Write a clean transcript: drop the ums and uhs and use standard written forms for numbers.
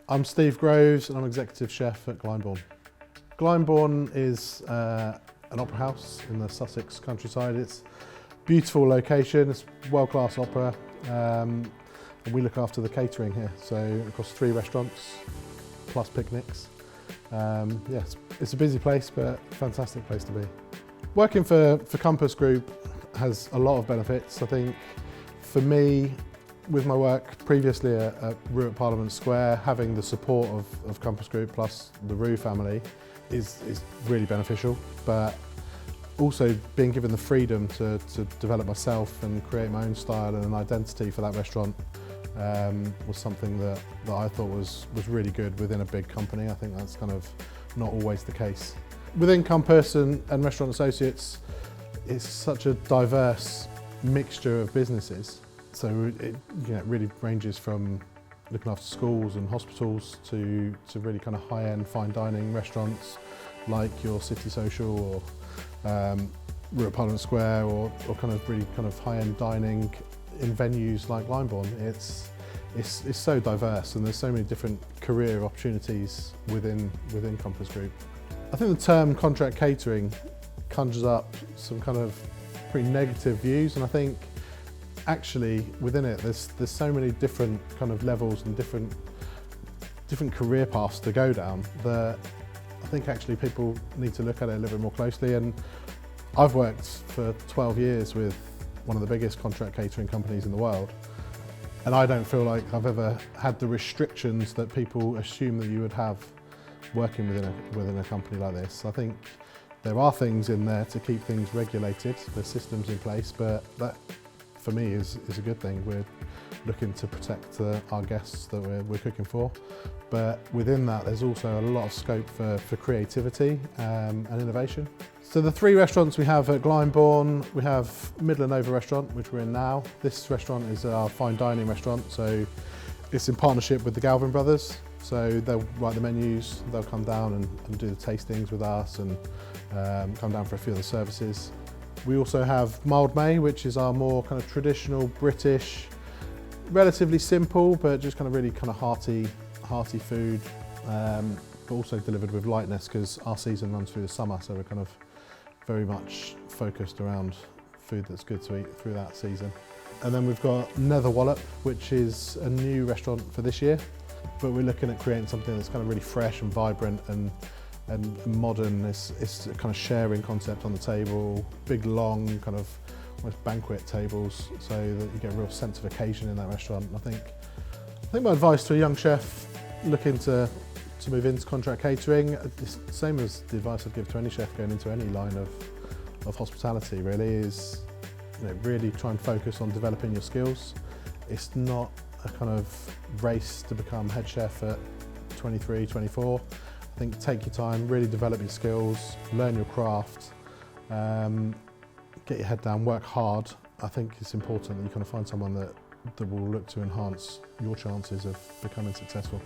I'm Steve Groves and I'm executive chef at Glyndebourne. Glyndebourne is an opera house in the Sussex countryside. It's a beautiful location, it's world-class opera, and we look after the catering here. So across 3 restaurants plus picnics. Yes, it's a busy place, but a fantastic place to be. Working for Compass Group has a lot of benefits. I think for me, with my work previously at Roux at Parliament Square, having the support of Compass Group plus the Roux family is really beneficial, but also being given the freedom to develop myself and create my own style and an identity for that restaurant was something that I thought was really good within a big company. I think that's kind of not always the case. Within Compass and Restaurant Associates, it's such a diverse mixture of businesses. So it really ranges from looking after schools and hospitals to really kind of high-end fine dining restaurants like your City Social or Roux at Parliament Square, or kind of really kind of high-end dining in venues like Glyndebourne. It's so diverse, and there's so many different career opportunities within Compass Group. I think the term contract catering conjures up some kind of pretty negative views, and I think actually within it there's so many different kind of levels and different career paths to go down that I think actually people need to look at it a little bit more closely. And I've worked for 12 years with one of the biggest contract catering companies in the world, and I don't feel like I've ever had the restrictions that people assume that you would have working within a company like this. I think there are things in there to keep things regulated, there's systems in place, but that for me is a good thing. We're looking to protect our guests that we're cooking for, but within that there's also a lot of scope for creativity and innovation. So the 3 restaurants we have at Glyndebourne, we have Midland Over restaurant, which we're in now. This restaurant is our fine dining restaurant, so it's in partnership with the Galvin brothers. So they'll write the menus, they'll come down and do the tastings with us, and come down for a few of the services. We also have Mild May, which is our more kind of traditional British, relatively simple, but just kind of really kind of hearty food, but also delivered with lightness because our season runs through the summer, so we're kind of very much focused around food that's good to eat through that season. And then we've got Nether Wallop, which is a new restaurant for this year, but we're looking at creating something that's kind of really fresh and vibrant and modern. It's a kind of sharing concept on the table, big long kind of almost banquet tables, so that you get a real sense of occasion in that restaurant. I think my advice to a young chef looking to move into contract catering, it's the same as the advice I'd give to any chef going into any line of hospitality really, is really try and focus on developing your skills. It's not a kind of race to become head chef at 23, 24. I think take your time, really develop your skills, learn your craft, get your head down, work hard. I think it's important that you kind of find someone that will look to enhance your chances of becoming successful.